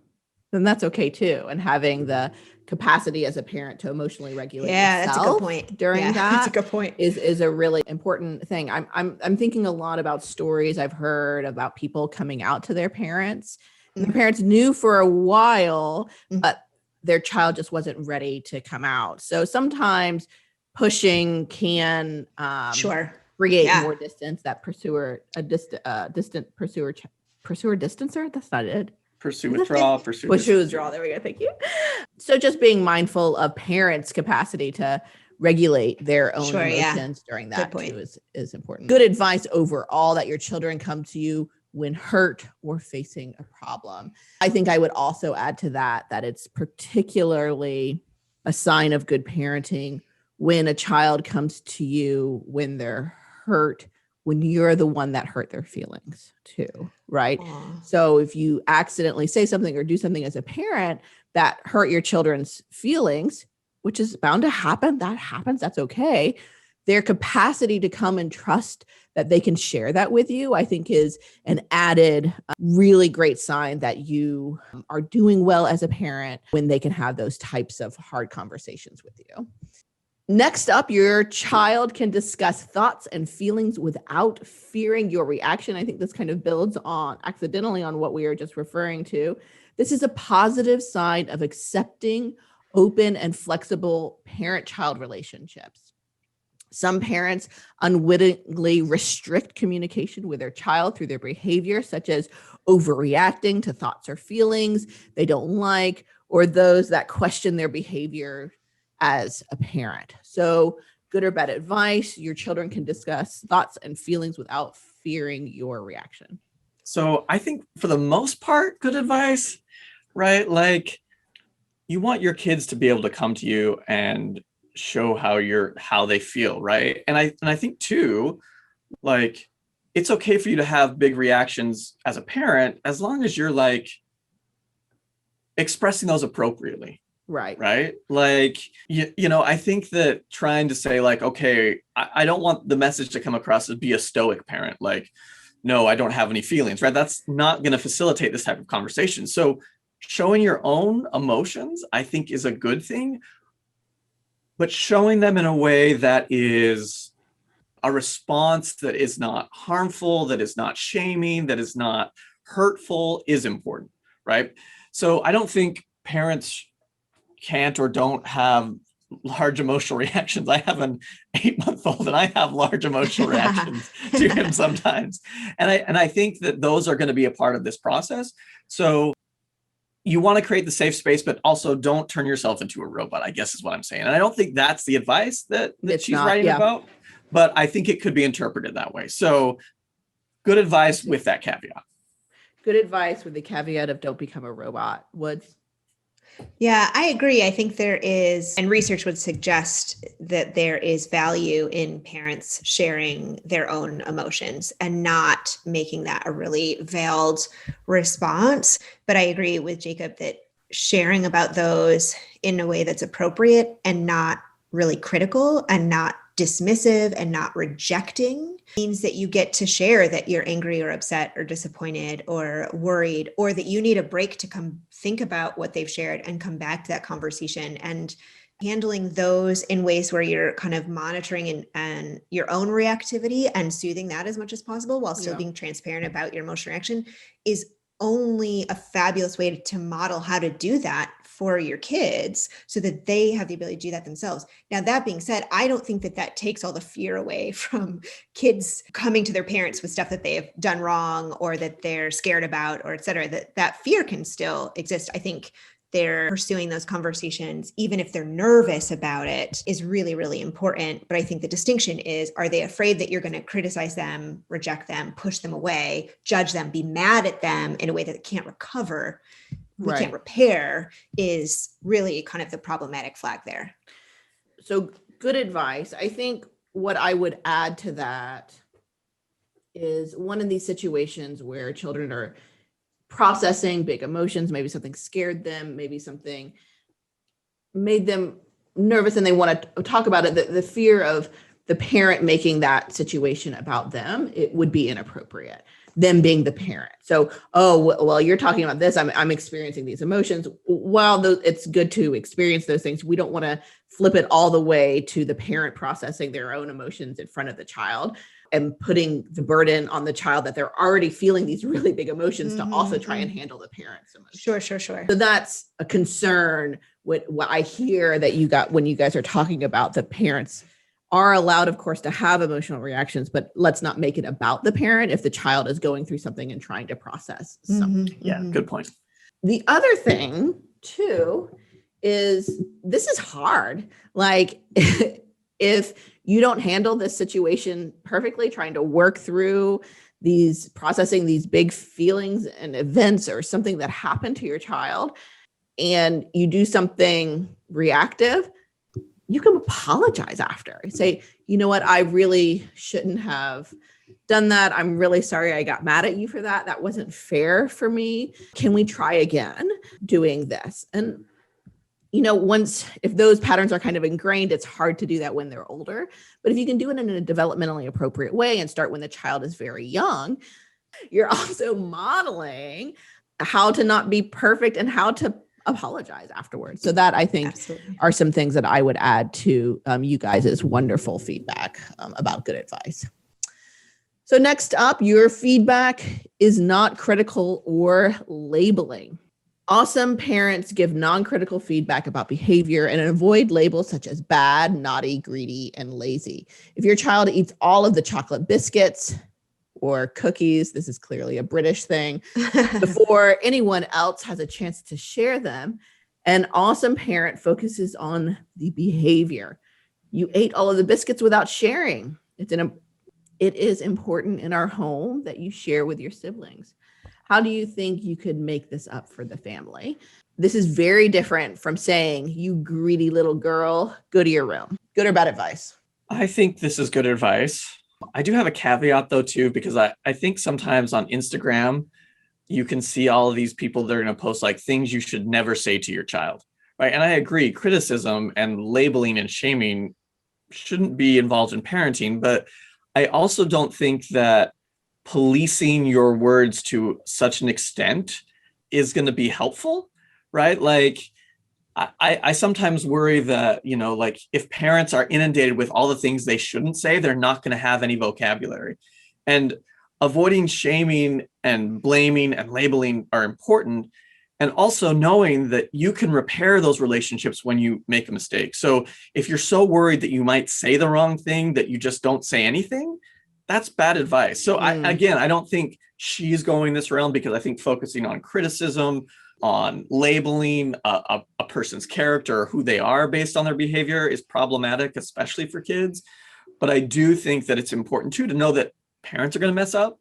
then that's okay too. And having the capacity as a parent to emotionally regulate Yeah, that's a good yourself point. during Yeah, that that's a good point. is a really important thing. I'm thinking a lot about stories I've heard about people coming out to their parents. And the parents knew for a while, but their child just wasn't ready to come out. So sometimes pushing can create more distance. That distant pursuer distancer. That's not it. Pursue, withdraw. There we go. Thank you. So just being mindful of parents' capacity to regulate their own emotions during that too is important. Good advice overall that your children come to you when hurt or facing a problem. I think I would also add to that it's particularly a sign of good parenting when a child comes to you when they're hurt, when you're the one that hurt their feelings too, right? So if you accidentally say something or do something as a parent that hurt your children's feelings, which is bound to happen, that happens, that's okay. Their capacity to come and trust that they can share that with you, I think is an added really great sign that you are doing well as a parent when they can have those types of hard conversations with you. Next up, your child can discuss thoughts and feelings without fearing your reaction. I think this kind of builds accidentally on what we were just referring to. This is a positive sign of accepting, open, and flexible parent-child relationships. Some parents unwittingly restrict communication with their child through their behavior, such as overreacting to thoughts or feelings they don't like, or those that question their behavior as a parent. So good or bad advice, your children can discuss thoughts and feelings without fearing your reaction. So I think for the most part, good advice, right? Like you want your kids to be able to come to you and show how they feel, right? And I think too, like it's okay for you to have big reactions as a parent, as long as you're like expressing those appropriately. Right. Like, I think that trying to say like, okay, I don't want the message to come across as be a stoic parent. Like, no, I don't have any feelings, right? That's not going to facilitate this type of conversation. So showing your own emotions, I think is a good thing, but showing them in a way that is a response that is not harmful, that is not shaming, that is not hurtful is important, right? So I don't think parents can't or don't have large emotional reactions. I have an 8-month-old and I have large emotional reactions to him sometimes. And I think that those are going to be a part of this process. So you want to create the safe space, but also don't turn yourself into a robot, I guess is what I'm saying. And I don't think that's the advice that she's writing about, but I think it could be interpreted that way. So good advice with that caveat. Good advice with the caveat of don't become a robot. Woods? Yeah, I agree. I think there is, and research would suggest that there is value in parents sharing their own emotions and not making that a really veiled response. But I agree with Jacob that sharing about those in a way that's appropriate and not really critical and not dismissive and not rejecting means that you get to share that you're angry or upset or disappointed or worried, or that you need a break to come think about what they've shared and come back to that conversation, and handling those in ways where you're kind of monitoring and your own reactivity and soothing that as much as possible while still being transparent about your emotional reaction is only a fabulous way to model how to do that for your kids so that they have the ability to do that themselves. Now, that being said, I don't think that that takes all the fear away from kids coming to their parents with stuff that they have done wrong or that they're scared about, or et cetera. That fear can still exist. I think they're pursuing those conversations, even if they're nervous about it, is really, really important. But I think the distinction is, are they afraid that you're going to criticize them, reject them, push them away, judge them, be mad at them in a way that they can't recover, we can't repair, is really kind of the problematic flag there. So good advice. I think what I would add to that is one of these situations where children are processing big emotions, maybe something scared them, maybe something made them nervous and they want to talk about it. The fear of the parent making that situation about them, it would be inappropriate, them being the parent. So, well, you're talking about this, I'm experiencing these emotions. While it's good to experience those things, we don't want to flip it all the way to the parent processing their own emotions in front of the child and putting the burden on the child that they're already feeling these really big emotions to also try and handle the parent's emotions. Sure. So that's a concern. What I hear that you got when you guys are talking about the parents are allowed, of course, to have emotional reactions, but let's not make it about the parent if the child is going through something and trying to process something. Yeah, good point. The other thing too is this is hard. Like if you don't handle this situation perfectly, trying to work through processing these big feelings and events or something that happened to your child, and you do something reactive, you can apologize after. Say, you know what, I really shouldn't have done that. I'm really sorry I got mad at you for that. That wasn't fair for me. Can we try again doing this? And if those patterns are kind of ingrained, it's hard to do that when they're older. But if you can do it in a developmentally appropriate way and start when the child is very young, you're also modeling how to not be perfect and how to apologize afterwards. So that, I think, are some things that I would add to you guys' wonderful feedback about good advice. So next up, your feedback is not critical or labeling. Awesome parents give non-critical feedback about behavior and avoid labels such as bad, naughty, greedy, and lazy. If your child eats all of the chocolate biscuits or cookies, this is clearly a British thing, before anyone else has a chance to share them, an awesome parent focuses on the behavior. You ate all of the biscuits without sharing. It is important in our home that you share with your siblings. How do you think you could make this up for the family? This is very different from saying, you greedy little girl, go to your room. Good or bad advice? I think this is good advice. I do have a caveat though too, because I think sometimes on Instagram, you can see all of these people that are going to post like things you should never say to your child, right? And I agree, criticism and labeling and shaming shouldn't be involved in parenting, but I also don't think that policing your words to such an extent is going to be helpful, right? Like I sometimes worry that, like if parents are inundated with all the things they shouldn't say, they're not going to have any vocabulary. And avoiding shaming and blaming and labeling are important. And also knowing that you can repair those relationships when you make a mistake. So if you're so worried that you might say the wrong thing that you just don't say anything, that's bad advice. So I don't think she's going this realm, because I think focusing on criticism, on labeling a person's character or who they are based on their behavior is problematic, especially for kids. But I do think that it's important too to know that parents are going to mess up.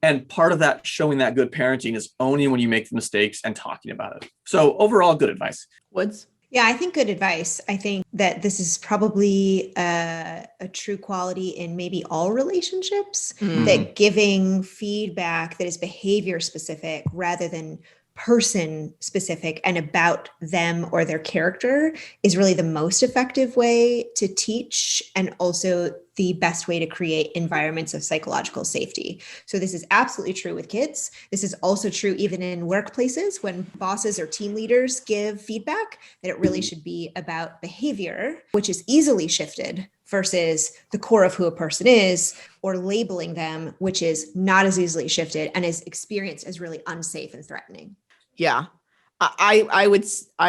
And part of that showing that good parenting is owning when you make the mistakes and talking about it. So overall, good advice. Woods? Yeah, I think good advice. I think that this is probably a true quality in maybe all relationships, that giving feedback that is behavior specific rather than person specific and about them or their character is really the most effective way to teach, and also the best way to create environments of psychological safety. So this is absolutely true with kids. This is also true even in workplaces when bosses or team leaders give feedback, that it really should be about behavior, which is easily shifted, versus the core of who a person is, or labeling them, which is not as easily shifted and is experienced as really unsafe and threatening. Yeah. I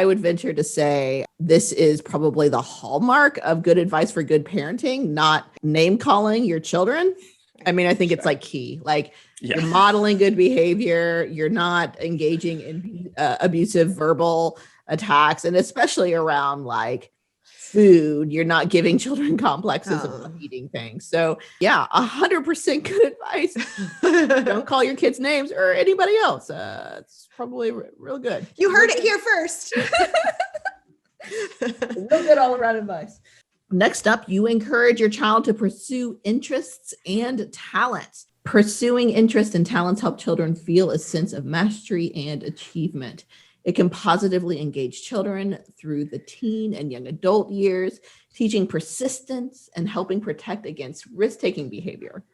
would venture to say this is probably the hallmark of good advice for good parenting, not name calling your children. I mean, I think it's like key. Like you're modeling good behavior. You're not engaging in abusive verbal attacks, and especially around like food. You're not giving children complexes about eating things. So yeah, 100% good advice. Don't call your kids names or anybody else. It's probably real good. You heard it here first. Real good all around advice. Next up, you encourage your child to pursue interests and talents. Pursuing interests and talents help children feel a sense of mastery and achievement. It can positively engage children through the teen and young adult years, teaching persistence and helping protect against risk-taking behavior.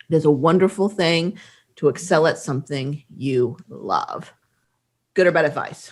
It is a wonderful thing to excel at something you love. Good or bad advice?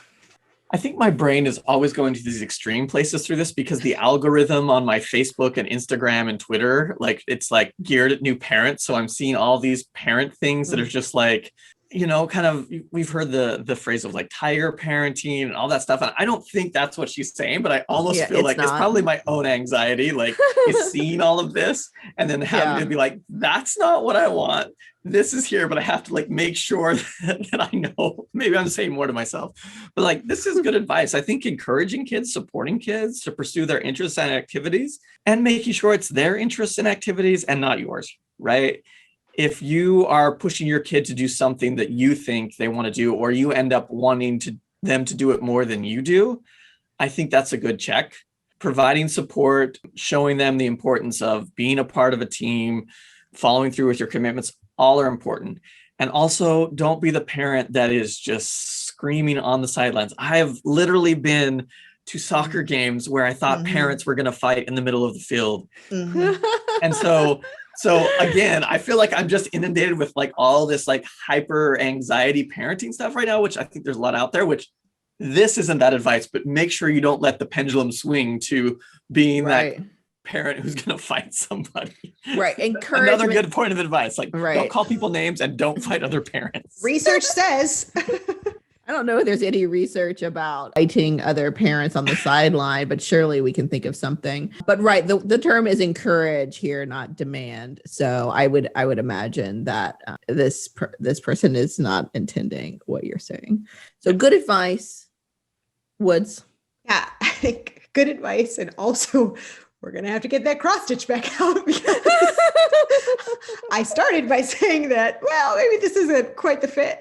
I think my brain is always going to these extreme places through this because the algorithm on my Facebook and Instagram and Twitter, like it's like geared at new parents. So I'm seeing all these parent things that are just like, you know, kind of, we've heard the phrase of like tiger parenting and all that stuff. And I don't think that's what she's saying, but I almost feel like it's probably my own anxiety, like is seeing all of this and then having to be like, that's not what I want. This is here, but I have to like make sure that I know. Maybe I'm saying more to myself, but like, this is good advice. I think encouraging kids, supporting kids to pursue their interests and activities and making sure it's their interests and activities and not yours, right? If you are pushing your kid to do something that you think they want to do, or you end up wanting them to do it more than you do, I think that's a good check. Providing support, showing them the importance of being a part of a team, following through with your commitments, all are important. And also don't be the parent that is just screaming on the sidelines. I have literally been to soccer games where I thought parents were going to fight in the middle of the field. And so again, I feel like I'm just inundated with like all this like hyper anxiety parenting stuff right now, which I think there's a lot out there, which this isn't that advice, but make sure you don't let the pendulum swing to being that parent who's going to fight somebody. Right. Another good point of advice. Like don't call people names and don't fight other parents. Research says. I don't know if there's any research about fighting other parents on the sideline, but surely we can think of something. But the term is encourage here, not demand. So I would imagine that this person is not intending what you're saying. So good advice, Woods. Yeah, I think good advice, and also we're going to have to get that cross stitch back out because I started by saying that, well, maybe this isn't quite the fit.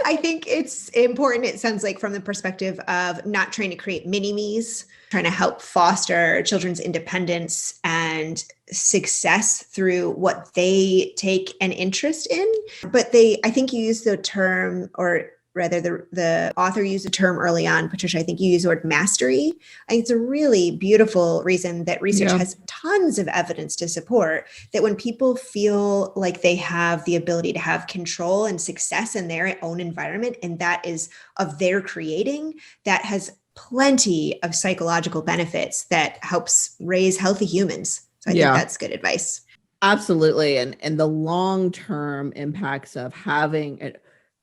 I think it's important. It sounds like from the perspective of not trying to create mini-me's, trying to help foster children's independence and success through what they take an interest in. But I think you use the term, or rather the author used a term early on, Patricia, I think you used the word mastery. I think it's a really beautiful reason that research has tons of evidence to support that when people feel like they have the ability to have control and success in their own environment, and that is of their creating, that has plenty of psychological benefits that helps raise healthy humans. So I think that's good advice. Absolutely. And the long-term impacts of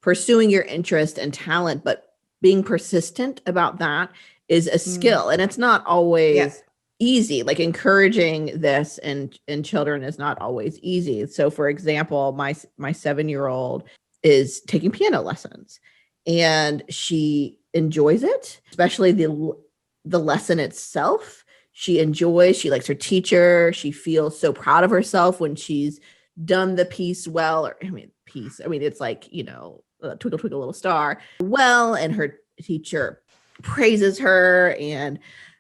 pursuing your interest and talent, but being persistent about that is a skill. And it's not always easy. Like encouraging this in children is not always easy. So for example, my 7-year-old is taking piano lessons and she enjoys it, especially the lesson itself. She likes her teacher. She feels so proud of herself when she's done the piece well, it's like, Twinkle, Twinkle, Little Star well, and her teacher praises her.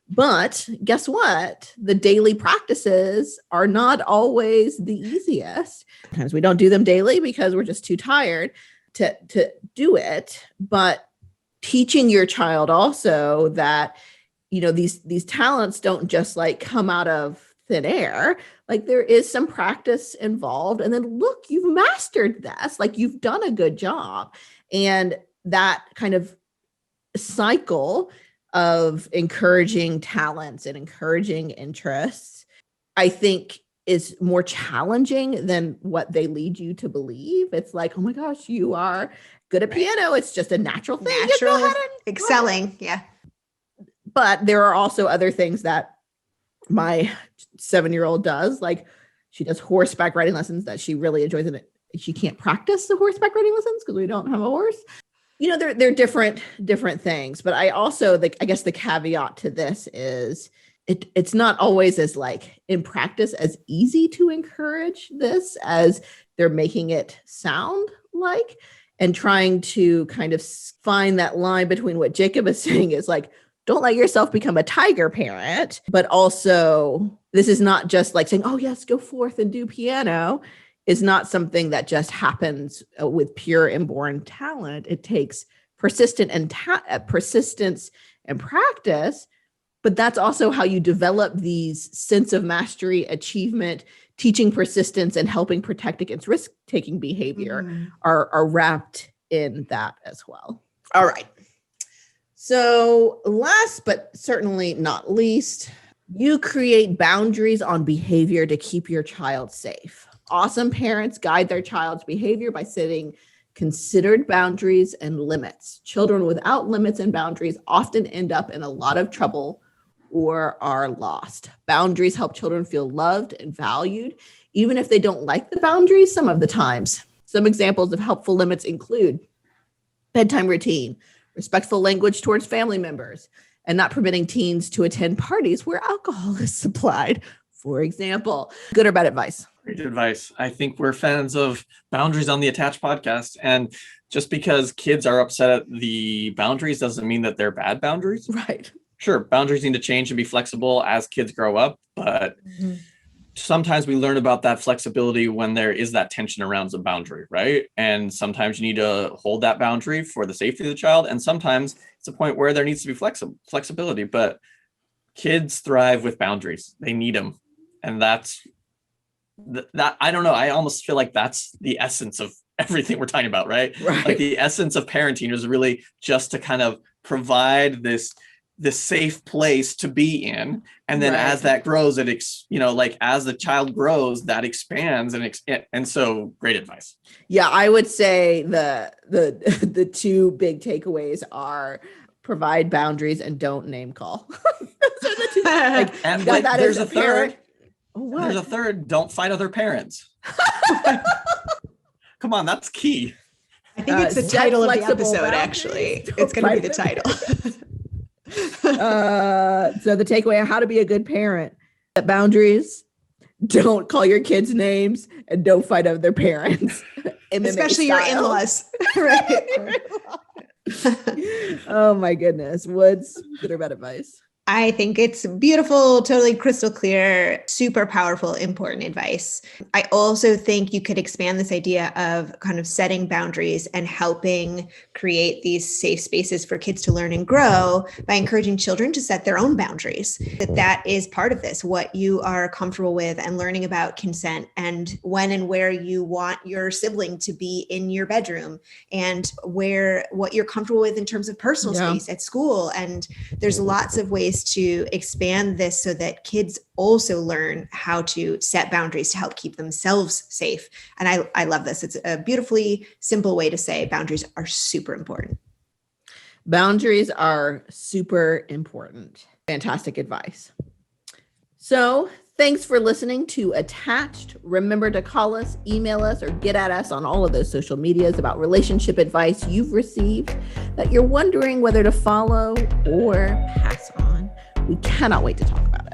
But guess what? The daily practices are not always the easiest. Sometimes we don't do them daily because we're just too tired to do it. But teaching your child also that, these talents don't just like come out of thin air. Like there is some practice involved. And then look, you've mastered this, like you've done a good job. And that kind of cycle of encouraging talents and encouraging interests, I think is more challenging than what they lead you to believe. It's like, oh my gosh, you are good at piano. It's just a natural thing. You Natural go ahead and excelling. Yeah. But there are also other things that my 7-year-old does. Like she does horseback riding lessons that she really enjoys, and she can't practice the horseback riding lessons because we don't have a horse. They're different things. But I also, I guess the caveat to this is it's not always as like in practice as easy to encourage this as they're making it sound like, and trying to kind of find that line between what Jacob is saying is like, don't let yourself become a tiger parent, but also this is not just like saying, oh yes, go forth and do piano, is not something that just happens with pure inborn talent. It takes persistence and practice, but that's also how you develop these sense of mastery, achievement, teaching persistence, and helping protect against risk-taking behavior are wrapped in that as well. All right. So last but certainly not least, you create boundaries on behavior to keep your child safe. Awesome parents guide their child's behavior by setting considered boundaries and limits. Children without limits and boundaries often end up in a lot of trouble or are lost. Boundaries help children feel loved and valued, even if they don't like the boundaries some of the times. Some examples of helpful limits include bedtime routine, respectful language towards family members, and not permitting teens to attend parties where alcohol is supplied, for example. Good or bad advice? Great advice. I think we're fans of boundaries on the Attached podcast. And just because kids are upset at the boundaries doesn't mean that they're bad boundaries. Right. Sure, boundaries need to change and be flexible as kids grow up, but sometimes we learn about that flexibility when there is that tension around the boundary, right? And sometimes you need to hold that boundary for the safety of the child. And sometimes it's a point where there needs to be flexibility, but kids thrive with boundaries. They need them. And that's that. I don't know. I almost feel like that's the essence of everything we're talking about, right? Like the essence of parenting is really just to kind of provide this safe place to be in. And then as that grows, it, as the child grows, that expands and so great advice. Yeah, I would say the two big takeaways are provide boundaries and don't name call. Those are the two. And there's a third. What? There's a third. Don't fight other parents. Come on, that's key. I think it's the title of the episode, actually. It's going to be the title. So the takeaway on how to be a good parent: set boundaries, don't call your kids names, and don't fight other parents. Especially your in-laws. Right. Oh my goodness. Woods, good or bad advice? I think it's beautiful, totally crystal clear, super powerful, important advice. I also think you could expand this idea of kind of setting boundaries and helping create these safe spaces for kids to learn and grow by encouraging children to set their own boundaries. That is part of this, what you are comfortable with, and learning about consent and when and where you want your sibling to be in your bedroom, and what you're comfortable with in terms of personal space at school. And there's lots of ways to expand this so that kids also learn how to set boundaries to help keep themselves safe. And I love this. It's a beautifully simple way to say boundaries are super important. Boundaries are super important. Fantastic advice. So thanks for listening to Attached. Remember to call us, email us, or get at us on all of those social medias about relationship advice you've received that you're wondering whether to follow or pass on. We cannot wait to talk about it.